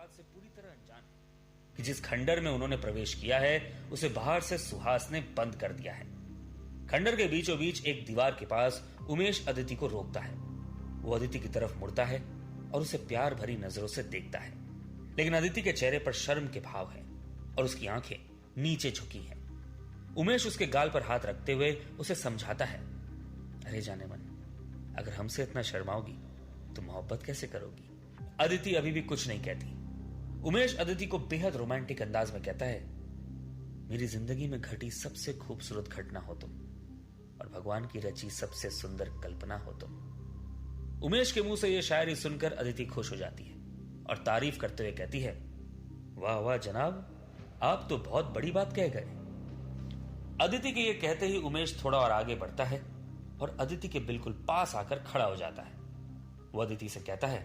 बात से पूरी तरह अनजान है कि जिस खंडर में उन्होंने प्रवेश किया है उसे बाहर से सुहास ने बंद कर दिया है। खंडर के बीचों बीच एक दीवार के पास उमेश अदिति को रोकता है। वो अदिति की तरफ मुड़ता है और उसे प्यार भरी नजरों से देखता है, लेकिन अदिति के चेहरे पर शर्म के भाव है और उसकी आंखें नीचे झुकी हैं। उमेश उसके गाल पर हाथ रखते हुए उसे समझाता है, अरे जाने मन, अगर हमसे इतना शर्माओगी तो मोहब्बत कैसे करोगी। अदिति अभी भी कुछ नहीं कहती। उमेश अदिति को बेहद रोमांटिक अंदाज में कहता है, मेरी जिंदगी में घटी सबसे खूबसूरत घटना हो तुम और भगवान की रची सबसे सुंदर कल्पना हो तुम। उमेश के मुंह से यह शायरी सुनकर अदिति खुश हो जाती है और तारीफ करते हुए कहती है, वाह वाह जनाब, आप तो बहुत बड़ी बात कह गए। अदिति के ये कहते ही उमेश थोड़ा और आगे बढ़ता है और अदिति के बिल्कुल पास आकर खड़ा हो जाता है। वो अदिति से कहता है,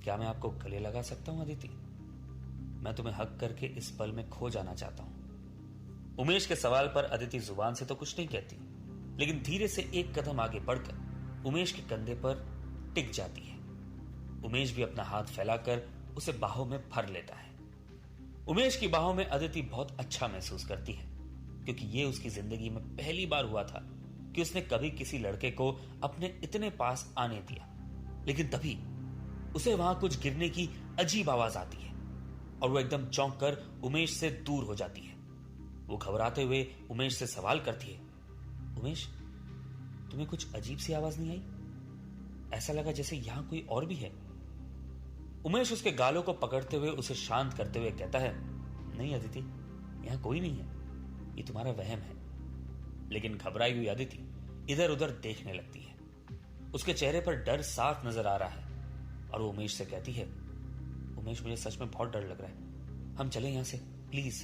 क्या मैं आपको गले लगा सकता हूं अदिति? मैं तुम्हें हक करके इस पल में खो जाना चाहता हूं। उमेश के सवाल पर अदिति जुबान से तो कुछ नहीं कहती, लेकिन धीरे से एक कदम आगे बढ़कर उमेश के कंधे पर टिक जाती है। उमेश भी अपना हाथ फैलाकर उसे बाहों में भर लेता है। उमेश की बाहों में अदिति बहुत अच्छा महसूस करती है, क्योंकि यह उसकी जिंदगी में पहली बार हुआ था कि उसने कभी किसी लड़के को अपने इतने पास आने दिया। लेकिन तभी उसे वहां कुछ गिरने की अजीब आवाज आती है और वो एकदम चौंक कर उमेश से दूर हो जाती है। वो घबराते हुए उमेश से सवाल करती है, उमेश, तुम्हें कुछ अजीब सी आवाज नहीं आई? ऐसा लगा जैसे यहां कोई और भी है। उमेश उसके गालों को पकड़ते हुए उसे शांत करते हुए कहता है, नहीं अदिति, यहां कोई नहीं है, ये तुम्हारा वहम है। लेकिन घबराई हुई अदिति इधर उधर देखने लगती है। उसके चेहरे पर डर साफ नजर आ रहा है और वो उमेश से कहती है, उमेश, मुझे सच में बहुत डर लग रहा है, हम चले यहां से प्लीज।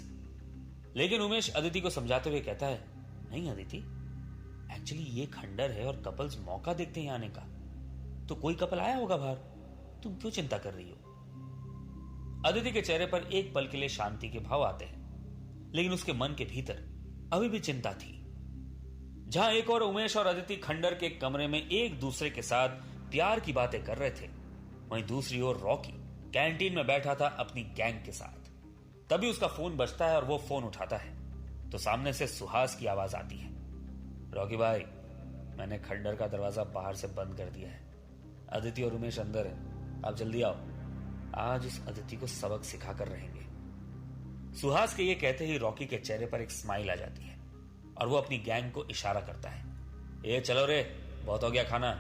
लेकिन उमेश अदिति को समझाते हुए कहता है, नहीं अदिति, एक्चुअली ये खंडर है और कपल्स मौका देखते हैं आने का, तो कोई कपल आया होगा बाहर, तुम क्यों चिंता कर रही हो। अदिति के चेहरे पर एक पल के लिए शांति के भाव आते हैं, लेकिन उसके मन के भीतर अभी भी चिंता थी। जहां एक और उमेश और अदिति खंडर के कमरे में एक दूसरे के साथ प्यार की बातें कर रहे थे, वहीं दूसरी ओर रॉकी कैंटीन में बैठा था अपनी गैंग के साथ। तभी उसका फोन बजता है और वो फोन उठाता है तो सामने से सुहास की आवाज आती है, रॉकी भाई, मैंने खंडर का दरवाजा बाहर से बंद कर दिया है, अदिति और उमेश अंदर है, आप जल्दी आओ, आज इस अदिति को सबक सिखा कर रहेंगे। सुहास के ये कहते ही रॉकी के चेहरे पर एक स्माइल आ जाती है और वो अपनी गैंग को इशारा करता है, ये चलो रे, बहुत हो गया खाना,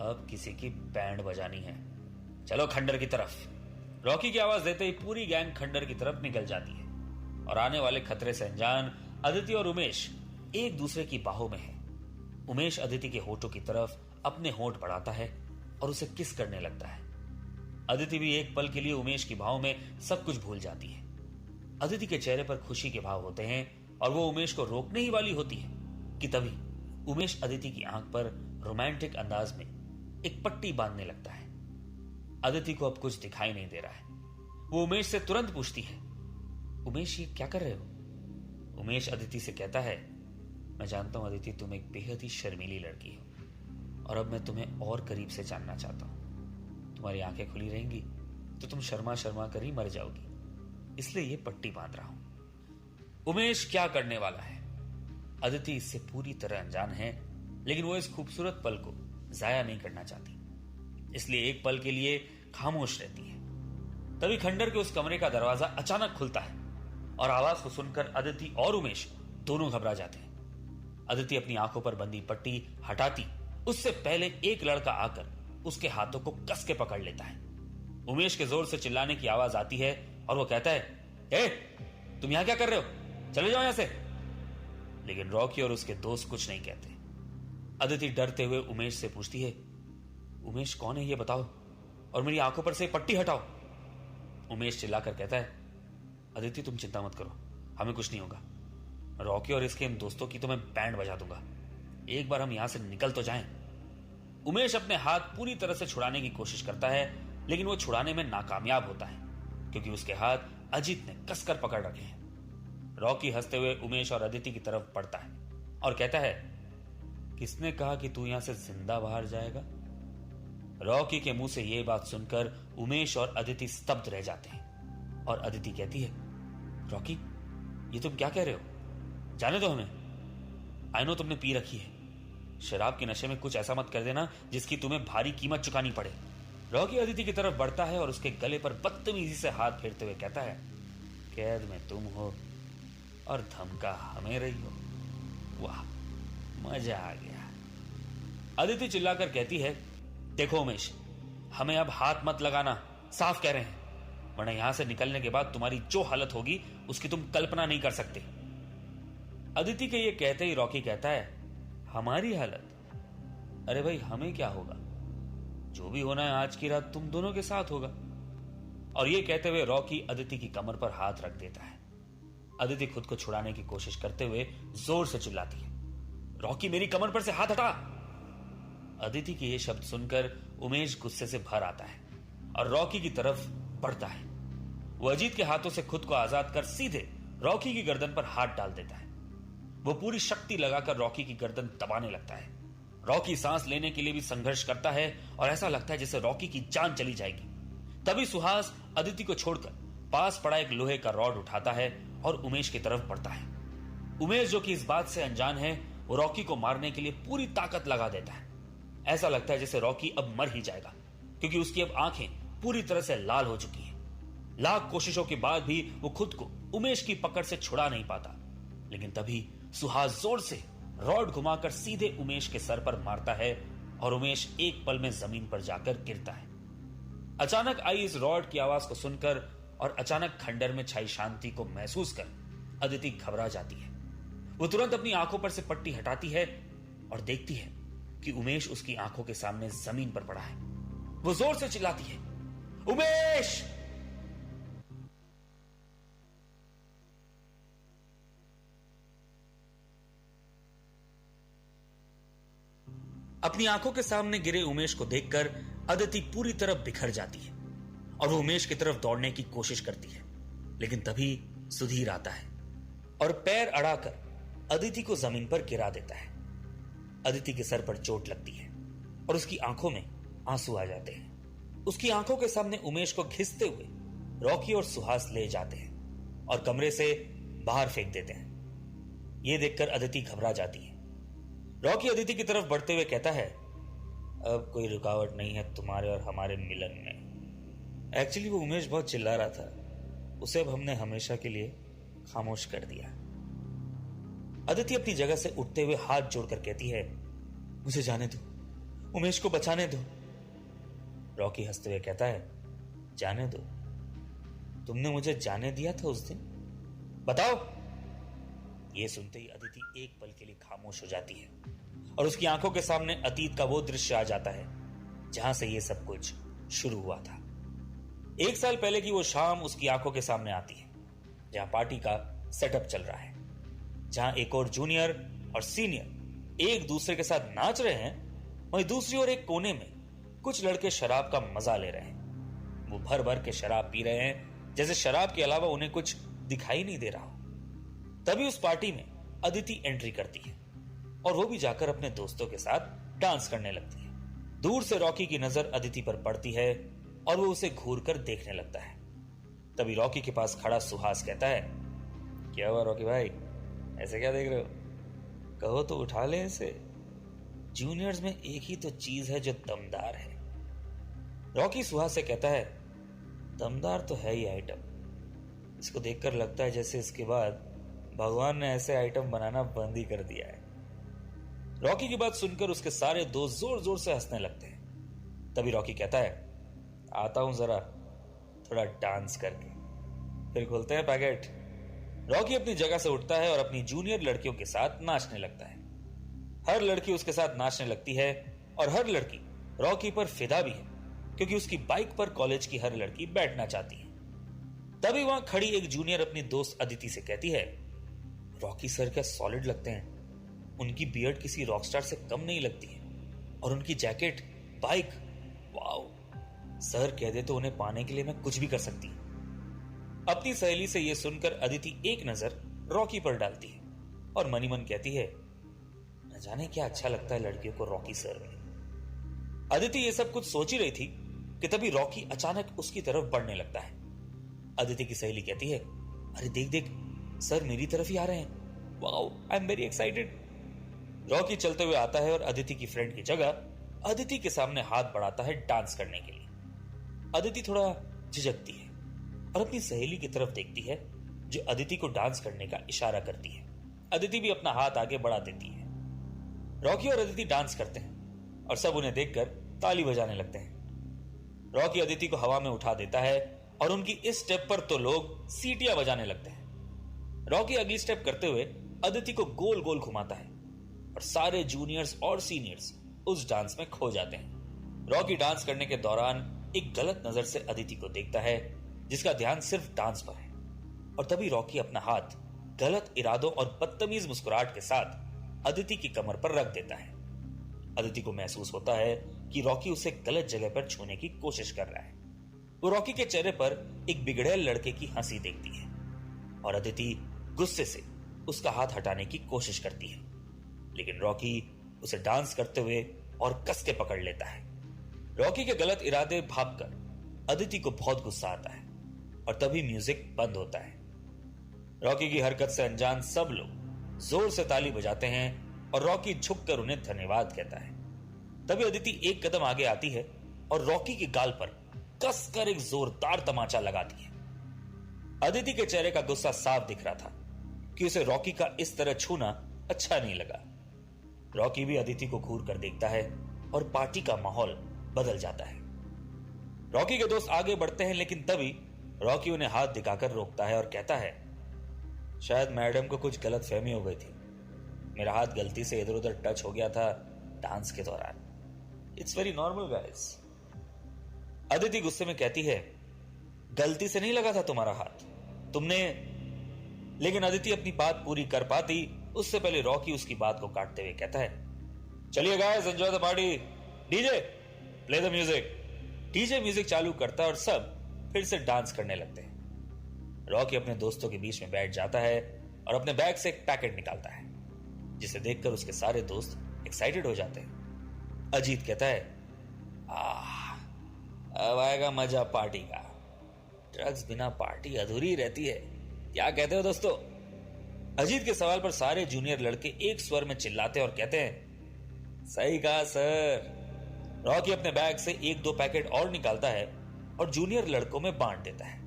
अब किसी की बैंड बजानी है, चलो खंडर की तरफ। रॉकी की आवाज देते ही पूरी गैंग खंडर की तरफ निकल जाती है और आने वाले खतरे से अनजान अदिति और उमेश एक दूसरे की बाहों में है। उमेश अदिति के होठों की तरफ अपने होठ बढ़ाता है और उसे किस करने लगता है। अदिति भी एक पल के लिए उमेश की बाहों में सब कुछ भूल जाती है। अदिति के चेहरे पर खुशी के भाव होते हैं और वो उमेश को रोकने ही वाली होती है कि तभी उमेश अदिति की आंख पर रोमांटिक अंदाज में एक पट्टी बांधने लगता है। अदिति को अब कुछ दिखाई नहीं दे रहा है। वो उमेश से तुरंत पूछती है, उमेश, ये क्या कर रहे हो? उमेश अदिति से कहता है, मैं जानता हूं अदिति, तुम एक बेहद ही शर्मीली लड़की हो और अब मैं तुम्हें और करीब से जानना चाहता हूं। तुम्हारी आंखें खुली रहेंगी तो तुम शर्मा शर्मा कर ही मर जाओगी, इसलिए ये पट्टी बांध रहा हूं। उमेश क्या करने वाला है? अदिति इससे पूरी तरह अनजान है, लेकिन वो इस खूबसूरत पल को जाया नहीं करना चाहती, इसलिए एक पल के लिए खामोश रहती है। तभी खंडर के उस कमरे का दरवाजा अचानक खुलता है और आवाज को सुनकर अदिति और उमेश दोनों घबरा जाते हैं। अदिति अपनी आंखों पर बंधी पट्टी हटाती उससे पहले एक लड़का आकर उसके हाथों को कस के पकड़ लेता है। उमेश के जोर से चिल्लाने की आवाज आती है और वो कहता है, ए, तुम यहां क्या कर रहे हो? चले जाओ यहां से। लेकिन रॉकी और उसके दोस्त कुछ नहीं कहते। अदिति डरते हुए उमेश से पूछती है, उमेश कौन है ये बताओ और मेरी आंखों पर से पट्टी हटाओ। उमेश चिल्लाकर कहता है, अदिति तुम चिंता मत करो, हमें कुछ नहीं होगा। रॉकी और इसके इन दोस्तों की तो मैं बैंड बजा दूंगा, एक बार हम यहां से निकल तो जाएं। उमेश अपने हाथ पूरी तरह से छुड़ाने की कोशिश करता है, लेकिन वो छुड़ाने में नाकामयाब होता है क्योंकि उसके हाथ अजीत ने कसकर पकड़ रखे हैं। रॉकी हंसते हुए उमेश और अदिति की तरफ बढ़ता है और कहता है, किसने कहा कि तू यहां से जिंदा बाहर जाएगा? रॉकी के मुंह से यह बात सुनकर उमेश और अदिति स्तब्ध रह जाते हैं और अदिति कहती है, रॉकी, ये तुम क्या कह रहे हो? जाने दो हमें। आई नो तुमने पी रखी है, शराब के नशे में कुछ ऐसा मत कर देना जिसकी तुम्हें भारी कीमत चुकानी पड़े। रॉकी अदिति की तरफ बढ़ता है और उसके गले पर बदतमीजी से हाथ फेरते हुए कहता है, कैद में तुम हो और धमका हमें रही हो। वाह, मजा आ गया। अदिति चिल्लाकर कहती है, देखो उमेश, हमें अब हाथ मत लगाना, साफ कह रहे हैं, वरना यहां से निकलने के बाद तुम्हारी जो हालत होगी उसकी तुम कल्पना नहीं कर सकते। अदिति के ये कहते ही रॉकी कहता है, हमारी हालत? अरे भाई, हमें क्या होगा? जो भी होना है आज की रात तुम दोनों के साथ होगा। और ये कहते हुए रॉकी अदिति की कमर पर हाथ रख देता है। अदिति खुद को छुड़ाने की कोशिश करते हुए जोर से चिल्लाती है, रॉकी, मेरी कमर पर से हाथ हटा। अदिति के ये शब्द सुनकर उमेश गुस्से से भर आता है और रॉकी की तरफ बढ़ता है। वो अजीत के हाथों से खुद को आजाद कर सीधे रॉकी की गर्दन पर हाथ डाल देता है। वो पूरी शक्ति लगाकर रॉकी की गर्दन दबाने लगता है। रॉकी सांस लेने के लिए भी संघर्ष करता है और ऐसा लगता है जैसे रॉकी की जान चली जाएगी। तभी सुहास अदिति को छोड़कर पास पड़ा एक लोहे का रॉड उठाता है और उमेश की तरफ बढ़ता है। उमेश, जो कि इस बात से अनजान है, वो रॉकी को मारने के लिए पूरी ताकत लगा देता है। ऐसा लगता है जैसे रॉकी अब मर ही जाएगा, क्योंकि उसकी अब आंखें पूरी तरह से लाल हो चुकी हैं। लाख कोशिशों के बाद भी वो खुद को उमेश की पकड़ से छुड़ा नहीं पाता। लेकिन तभी सुहास जोर से रॉड घुमाकर सीधे उमेश के सर पर मारता है और उमेश एक पल में जमीन पर जाकर गिरता है। अचानक आई इस रॉड की आवाज को सुनकर और अचानक खंडर में छाई शांति को महसूस कर अदिति घबरा जाती है। वो तुरंत अपनी आंखों पर से पट्टी हटाती है और देखती है कि उमेश उसकी आंखों के सामने जमीन पर पड़ा है। वो जोर से चिल्लाती है, उमेश! अपनी आंखों के सामने गिरे उमेश को देखकर अदिति पूरी तरह बिखर जाती है और वो उमेश की तरफ दौड़ने की कोशिश करती है। लेकिन तभी सुधीर आता है और पैर अड़ाकर अदिति को जमीन पर गिरा देता है। अदिति के सर पर चोट लगती है और उसकी आंखों में आंसू आ जाते हैं। उसकी आंखों के सामने उमेश को घिसते हुए रॉकी और सुहास ले जाते हैं और कमरे से बाहर फेंक देते हैं। यह देखकर अदिति घबरा जाती है। रॉकी अदिति की तरफ बढ़ते हुए कहता है, अब कोई रुकावट नहीं है तुम्हारे और हमारे मिलन में। एक्चुअली वो उमेश बहुत चिल्ला रहा था, उसे अब हमने हमेशा के लिए खामोश कर दिया। अदिति अपनी जगह से उठते हुए हाथ जोड़कर कहती है, मुझे जाने दो, उमेश को बचाने दो। रॉकी हंसते हुए कहता है, जाने दो? तुमने मुझे जाने दिया था उस दिन? बताओ। यह सुनते ही अदिति एक पल के लिए खामोश हो जाती है और उसकी आंखों के सामने अतीत का वो दृश्य आ जाता है जहां से यह सब कुछ शुरू हुआ था। 1 साल पहले की वो शाम उसकी आंखों के सामने आती है, जहां पार्टी का सेटअप चल रहा है, जहां एक और जूनियर और सीनियर एक दूसरे के साथ नाच रहे हैं, वहीं दूसरी ओर एक कोने में कुछ लड़के शराब का मजा ले रहे हैं। वो भर भर के शराब पी रहे हैं, जैसे शराब के अलावा उन्हें कुछ दिखाई नहीं दे रहा हो। तभी उस पार्टी में अदिति एंट्री करती है और वो भी जाकर अपने दोस्तों के साथ डांस करने लगती है। दूर से रॉकी की नजर अदिति पर पड़ती है और वो उसे घूर कर देखने लगता है। तभी रॉकी के पास खड़ा सुहास कहता है, क्या हुआ रॉकी भाई, ऐसे क्या देख रहे हो? कहो तो उठा ले इसे। जूनियर्स में एक ही तो चीज है जो दमदार है। रॉकी सुहास से कहता है, दमदार तो है ही आइटम। इसको देखकर लगता है जैसे इसके बाद भगवान ने ऐसे आइटम बनाना बंद ही कर दिया है। रॉकी की बात सुनकर उसके सारे दोस्त जोर जोर से हंसने लगते हैं। तभी रॉकी कहता है, आता हूं जरा थोड़ा डांस करके, फिर खोलते हैं पैकेट। रॉकी अपनी जगह से उठता है और अपनी जूनियर लड़कियों के साथ नाचने लगता है। हर लड़की उसके साथ नाचने लगती है और हर लड़की रॉकी पर फिदा भी है, क्योंकि उसकी बाइक पर कॉलेज की हर लड़की बैठना चाहती है। तभी वहां खड़ी एक जूनियर अपनी दोस्त अदिति से कहती है, रॉकी सर क्या सॉलिड लगते हैं, उनकी बियर्ड किसी रॉकस्टार से कम नहीं लगती है, और उनकी जैकेट, बाइक, वाओ, सर कह दे तो उन्हें पाने के लिए मैं कुछ भी कर सकती हूं। अपनी सहेली से यह सुनकर अदिति एक नजर रॉकी पर डालती है और मनी मन कहती है, न जाने क्या अच्छा लगता है लड़कियों को रॉकी सर में। अदिति ये सब कुछ सोच ही रही थी कि तभी रॉकी अचानक उसकी तरफ बढ़ने लगता है। अदिति की सहेली कहती है, अरे देख देख, सर मेरी तरफ ही आ रहे हैं। Wow, I am very excited. Rocky चलते हुए आता है और अदिति की फ्रेंड की जगह अदिति के सामने हाथ बढ़ाता है डांस करने के लिए। अदिति थोड़ा झिझकती है और अपनी सहेली की तरफ देखती है जो अदिति को डांस करने का इशारा करती है। अदिति भी अपना हाथ आगे बढ़ा देती है। रॉकी और अदिति डांस करते हैं और सब उन्हें देखकर ताली बजाने लगते हैं। रॉकी अदिति को हवा में उठा देता है और उनकी इस स्टेप पर तो लोग सीटियां बजाने लगते हैं। रॉकी अगली स्टेप करते हुए अदिति को गोल गोल घुमाता है और सारे जूनियर्स और सीनियर्स उस डांस में खो जाते हैं। रॉकी डांस करने के दौरान एक गलत नजर से अदिति को देखता है जिसका ध्यान सिर्फ डांस पर है, और तभी रॉकी अपना हाथ गलत इरादों और बदतमीज मुस्कुराहट के साथ अदिति की कमर पर रख देता है। अदिति को महसूस होता है कि रॉकी उसे गलत जगह पर छूने की कोशिश कर रहा है। वो रॉकी के चेहरे पर एक बिगड़ैल लड़के की हंसी देखती है और अदिति गुस्से से उसका हाथ हटाने की कोशिश करती है, लेकिन रॉकी उसे डांस करते हुए और कस के पकड़ लेता है। रॉकी के गलत इरादे भांपकर अदिति को बहुत गुस्सा आता है और तभी म्यूजिक बंद होता है। रॉकी की हरकत से अनजान सब लोग जोर से ताली बजाते हैं और रॉकी झुककर उन्हें धन्यवाद कहता है। तभी अदिति एक कदम आगे आती है और रॉकी के गाल पर कसकर एक जोरदार तमाचा लगाती है। अदिति के चेहरे का गुस्सा साफ दिख रहा था कि उसे रॉकी का इस तरह छूना अच्छा नहीं लगा। रॉकी भी अदिति को घूर कर देखता है और पार्टी का माहौल बदल जाता है। रॉकी के दोस्त आगे बढ़ते हैं, लेकिन तभी रॉकी उन्हें हाथ दिखाकर रोकता है और कहता है, शायद मैडम को कुछ गलतफहमी हो गई थी। मेरा हाथ गलती से इधर उधर टच हो गया था डांस के दौरान। It's very normal guys. Aditi गुस्से में कहती है, गलती से नहीं लगा था तुम्हारा हाथ, तुमने। लेकिन अदिति अपनी बात पूरी कर पाती उससे पहले रॉकी उसकी बात को काटते हुए कहता है, चलिए guys, enjoy the party, DJ play the music. DJ music चालू करता है और सब फिर से डांस करने लगते हैं। रॉकी अपने दोस्तों के बीच में बैठ जाता है और अपने बैग से एक पैकेट निकालता है, जिसे देखकर उसके सारे दोस्त एक्साइटेड हो जाते हैं। अजीत कहता है, अब आएगा मजा पार्टी का। ड्रग्स बिना पार्टी अधूरी रहती है, क्या कहते हो दोस्तों? अजीत के सवाल पर सारे जूनियर लड़के एक स्वर में चिल्लाते और कहते हैं, सही कहा सर। रॉकी अपने बैग से एक दो पैकेट और निकालता है और जूनियर लड़कों में बांट देता है।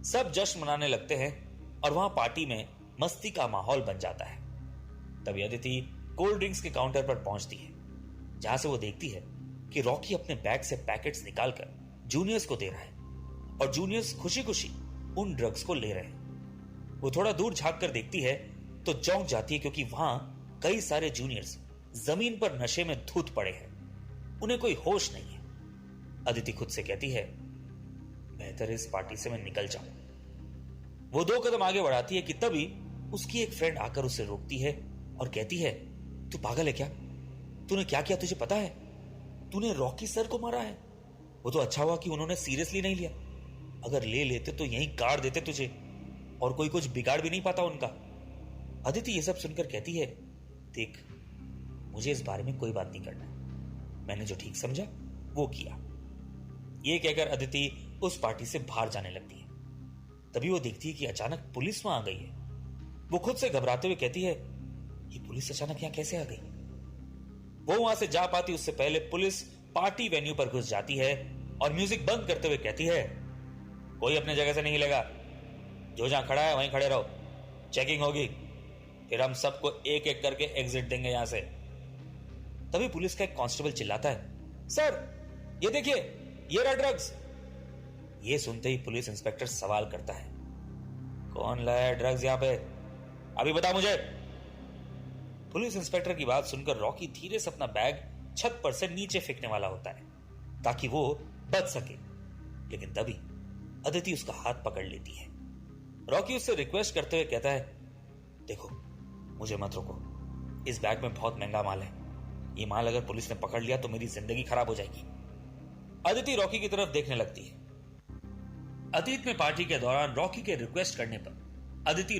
सब जश्न मनाने लगते हैं और वहां पार्टी में मस्ती का माहौल बन जाता है। तभी अदिति कोल्ड ड्रिंक्स के काउंटर पर पहुंचती है, जहां से वो देखती है कि रॉकी अपने बैग से पैकेट्स निकालकर जूनियर्स को दे रहा है और जूनियर्स खुशी खुशी उन ड्रग्स को ले रहे हैं। वो थोड़ा दूर झांक कर देखती है तो चौंक जाती है, क्योंकि वहां कई सारे जूनियर्स जमीन पर नशे में धुत पड़े हैं। उन्हें कोई होश नहीं है। अदिति खुद से कहती है, बेहतर इस पार्टी से मैं निकल जाऊं। वो दो कदम आगे बढ़ाती है कि तभी उसकी एक फ्रेंड आकर उसे रोकती है और कहती है, तू पागल है क्या? तूने क्या किया तुझे पता है? तूने रॉकी सर को मारा है। वो तो अच्छा हुआ कि उन्होंने सीरियसली नहीं लिया, अगर ले लेते तो यहीं गाड़ देते तुझे और कोई कुछ बिगाड़ भी नहीं पाता उनका। अदिति ये सब सुनकर कहती है, देख, मुझे इस बारे में कोई बात नहीं करना, मैंने जो ठीक समझा वो किया। ये कहकर अदिति उस पार्टी से बाहर जाने लगती है। तभी वो देखती है कि अचानक पुलिस वहां आ गई है। वो खुद से घबराते हुए कहती है, ये पुलिस अचानक यहां कैसे आ गई? वो वहां से जा पाती उससे पहले पुलिस पार्टी वेन्यू पर घुस जाती है और म्यूजिक बंद करते हुए कहती है, कोई अपने जगह से नहीं हिलेगा, जो जहां खड़ा है वहीं खड़े रहो, चेकिंग होगी, फिर हम सबको एक एक करके एग्जिट देंगे यहां से। तभी पुलिस का एक कांस्टेबल चिल्लाता है, सर ये देखिए, ये रहा ड्रग्स। ये सुनते ही पुलिस इंस्पेक्टर सवाल करता है, कौन लाया ड्रग्स यहां पे, अभी बता मुझे। पुलिस इंस्पेक्टर की बात सुनकर रॉकी धीरे से अपना बैग छत पर से नीचे फेंकने वाला होता है ताकि वो बच सके, लेकिन तभी अदिति उसका हाथ पकड़ लेती है। रॉकी उससे रिक्वेस्ट करते हुए कहता है, देखो मुझे मत रोको, इस बैग में बहुत महंगा माल है, ये माल अगर पुलिस ने पकड़ लिया तो मेरी जिंदगी खराब हो जाएगी। अदिति रॉकी की तरफ देखने लगती है। अतीत में पार्टी के दौरान रॉकी के रिक्वेस्ट करने पर अदिति